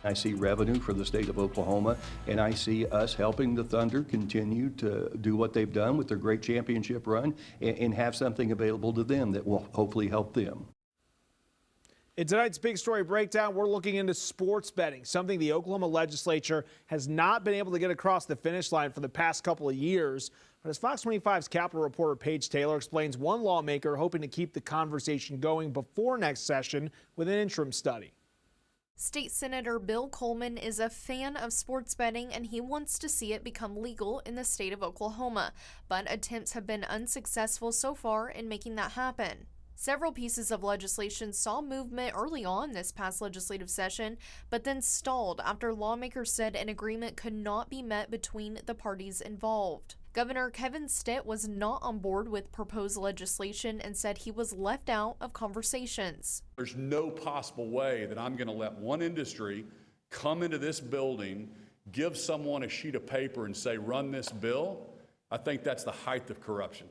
I see revenue for the state of Oklahoma, and I see us helping the Thunder continue to do what they've done with their great championship run and have something available to them that will hopefully help them. In tonight's Big Story Breakdown, we're looking into sports betting, something the Oklahoma legislature has not been able to get across the finish line for the past couple of years. But as Fox 25's Capitol reporter Paige Taylor explains, one lawmaker hoping to keep the conversation going before next session with an interim study. State Senator Bill Coleman is a fan of sports betting, and he wants to see it become legal in the state of Oklahoma. But attempts have been unsuccessful so far in making that happen. Several pieces of legislation saw movement early on this past legislative session, but then stalled after lawmakers said an agreement could not be met between the parties involved. Governor Kevin Stitt was not on board with proposed legislation and said he was left out of conversations. There's no possible way that I'm going to let one industry come into this building, give someone a sheet of paper and say, run this bill. I think that's the height of corruption.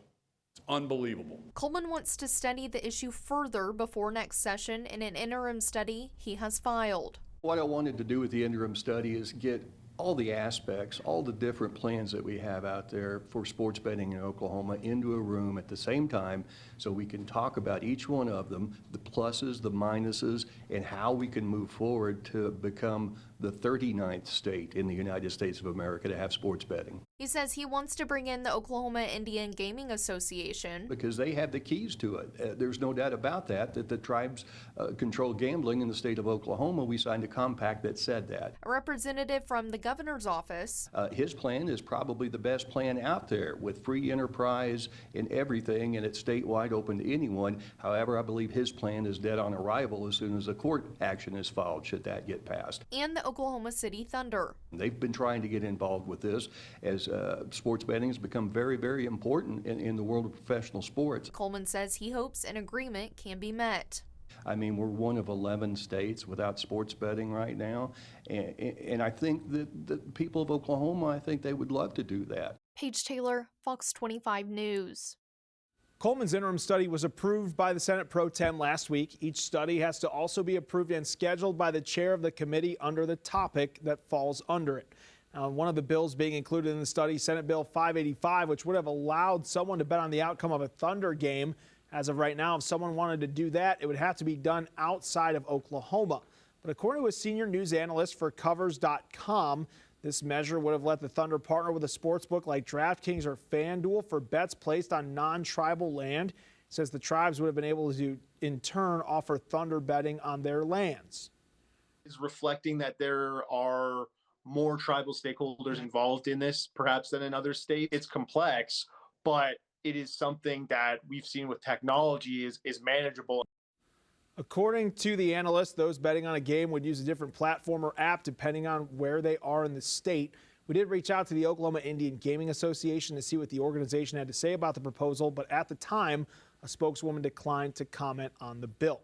It's unbelievable. Coleman wants to study the issue further before next session in an interim study he has filed. What I wanted to do with the interim study is get all the aspects, all the different plans that we have out there for sports betting in Oklahoma into a room at the same time so we can talk about each one of them, the pluses, the minuses, and how we can move forward to become the 39th state in the United States of America to have sports betting. He says he wants to bring in the Oklahoma Indian Gaming Association because they have the keys to it. There's no doubt about that the tribes control gambling in the state of Oklahoma. We signed a compact that said that. A representative from the governor's office. His plan is probably the best plan out there with free enterprise and everything, and it's statewide open to anyone. However, I believe his plan is dead on arrival as soon as a court action is filed, should that get passed. And the Oklahoma City Thunder. They've been trying to get involved with this as sports betting has become very, very important in the world of professional sports. Coleman says he hopes an agreement can be met. I mean, we're one of 11 states without sports betting right now, and I think that the people of Oklahoma, I think they would love to do that. Paige Taylor, Fox 25 News. Coleman's interim study was approved by the Senate Pro Tem last week. Each study has to also be approved and scheduled by the chair of the committee under the topic that falls under it. Now, one of the bills being included in the study, Senate Bill 585, which would have allowed someone to bet on the outcome of a Thunder game. As of right now, if someone wanted to do that, it would have to be done outside of Oklahoma. But according to a senior news analyst for Covers.com, this measure would have let the Thunder partner with a sports book like DraftKings or FanDuel for bets placed on non-tribal land. It says the tribes would have been able to, in turn, offer Thunder betting on their lands. Is reflecting that there are more tribal stakeholders involved in this, perhaps than in other states. It's complex, but it is something that we've seen with technology is manageable. According to the analyst, those betting on a game would use a different platform or app depending on where they are in the state. We did reach out to the Oklahoma Indian Gaming Association to see what the organization had to say about the proposal, but at the time, a spokeswoman declined to comment on the bill.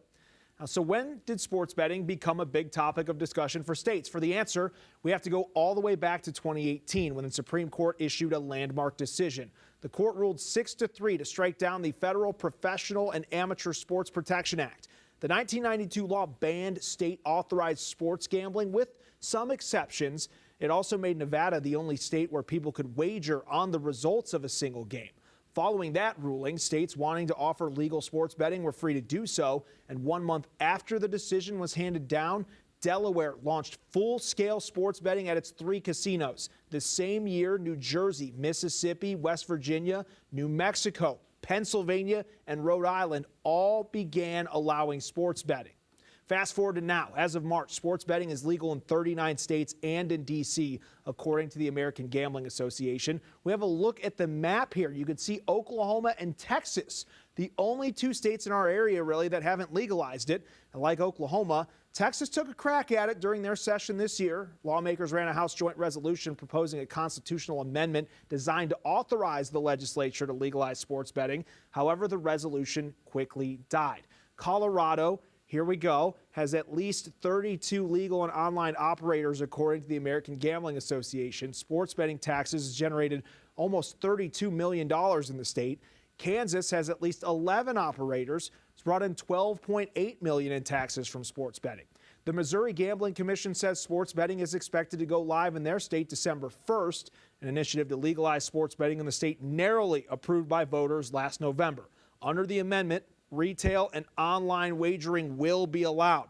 Now, so when did sports betting become a big topic of discussion for states? For the answer, we have to go all the way back to 2018 when the Supreme Court issued a landmark decision. The court ruled 6-3 to strike down the Federal Professional and Amateur Sports Protection Act. The 1992 law banned state-authorized sports gambling with some exceptions. It also made Nevada the only state where people could wager on the results of a single game. Following that ruling, states wanting to offer legal sports betting were free to do so. And 1 month after the decision was handed down, Delaware launched full-scale sports betting at its 3 casinos. The same year, New Jersey, Mississippi, West Virginia, New Mexico, Pennsylvania, and Rhode Island all began allowing sports betting. Fast forward to now. As of March, sports betting is legal in 39 states and in D.C., according to the American Gambling Association. We have a look at the map here. You can see Oklahoma and Texas, the only 2 states in our area, really, that haven't legalized it. And like Oklahoma, Texas took a crack at it during their session this year. Lawmakers ran a House joint resolution proposing a constitutional amendment designed to authorize the legislature to legalize sports betting. However, the resolution quickly died. Colorado, here we go, has at least 32 legal and online operators, according to the American Gambling Association. Sports betting taxes generated almost $32 million in the state. Kansas has at least 11 operators. It's brought in $12.8 million in taxes from sports betting. The Missouri Gambling Commission says sports betting is expected to go live in their state December 1st, an initiative to legalize sports betting in the state narrowly approved by voters last November. Under the amendment, retail and online wagering will be allowed.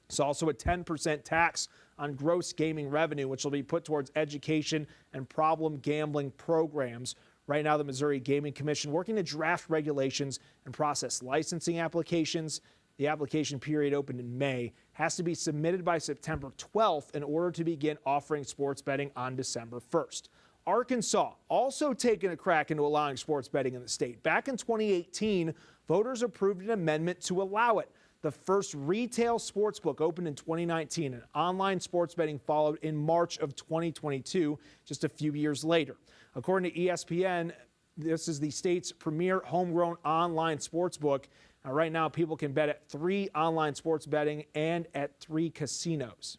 It's also a 10% tax on gross gaming revenue, which will be put towards education and problem gambling programs. Right now, the Missouri Gaming Commission working to draft regulations and process licensing applications. The application period opened in May, has to be submitted by September 12th in order to begin offering sports betting on December 1st. Arkansas also taking a crack into allowing sports betting in the state. Back in 2018, voters approved an amendment to allow it. The first retail sports book opened in 2019, and online sports betting followed in March of 2022, just a few years later. According to ESPN, this is the state's premier homegrown online sports book. Now, right now, people can bet at 3 online sports betting and at 3 casinos.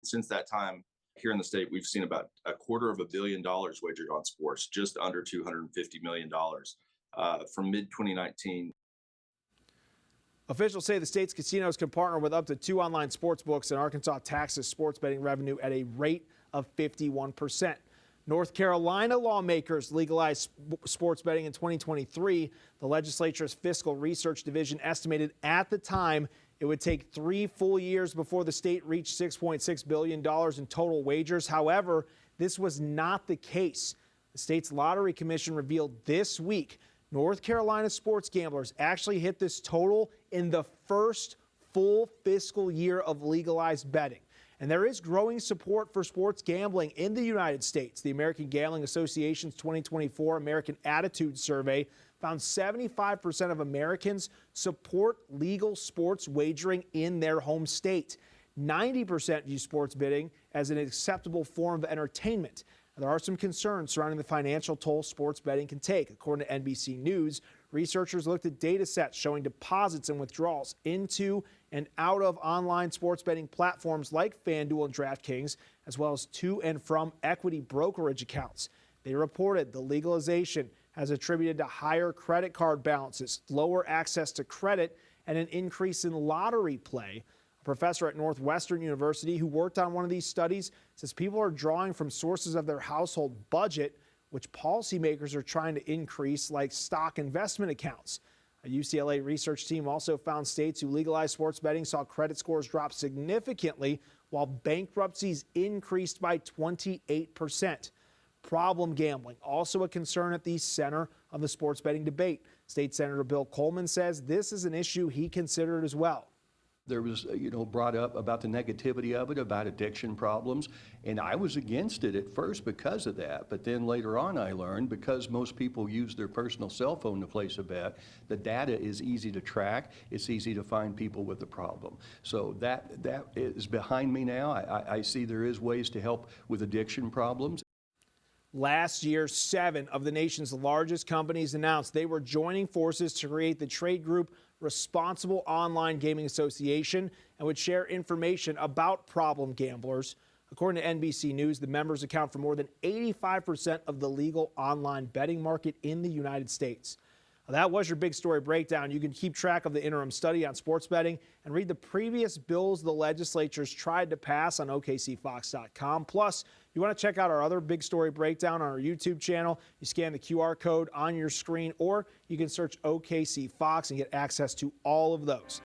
Since that time, here in the state, we've seen about $250 million wagered on sports, just under $250 million from mid-2019. Officials say the state's casinos can partner with up to 2 online sports books, and Arkansas taxes sports betting revenue at a rate of 51%. North Carolina lawmakers legalized sports betting in 2023. The legislature's Fiscal Research Division estimated at the time it would take 3 full years before the state reached $6.6 billion in total wagers. However, this was not the case. The state's lottery commission revealed this week North Carolina sports gamblers actually hit this total in the first full fiscal year of legalized betting. And there is growing support for sports gambling in the United States. The American Gambling Association's 2024 American Attitude Survey found 75% of Americans support legal sports wagering in their home state. 90% view sports betting as an acceptable form of entertainment. There are some concerns surrounding the financial toll sports betting can take. According to NBC News, researchers looked at data sets showing deposits and withdrawals into and out of online sports betting platforms like FanDuel and DraftKings, as well as to and from equity brokerage accounts. They reported the legalization has attributed to higher credit card balances, lower access to credit, and an increase in lottery play. A professor at Northwestern University who worked on one of these studies says people are drawing from sources of their household budget, which policymakers are trying to increase, like stock investment accounts. A UCLA research team also found states who legalized sports betting saw credit scores drop significantly, while bankruptcies increased by 28%. Problem gambling, also a concern at the center of the sports betting debate. State Senator Bill Coleman says this is an issue he considered as well. There was, brought up about the negativity of it, about addiction problems, and I was against it at first because of that. But then later on I learned, because most people use their personal cell phone to place a bet, the data is easy to track. It's easy to find people with the problem. So that is behind me now. I see there is ways to help with addiction problems. Last year, 7 of the nation's largest companies announced they were joining forces to create the trade group Responsible Online Gaming Association and would share information about problem gamblers. According to NBC News, the members account for more than 85% of the legal online betting market in the United States. Well, that was your big story breakdown. You can keep track of the interim study on sports betting and read the previous bills the legislatures tried to pass on OKCFox.com. Plus, you want to check out our other big story breakdown on our YouTube channel. You scan the QR code on your screen, or you can search OKC Fox and get access to all of those.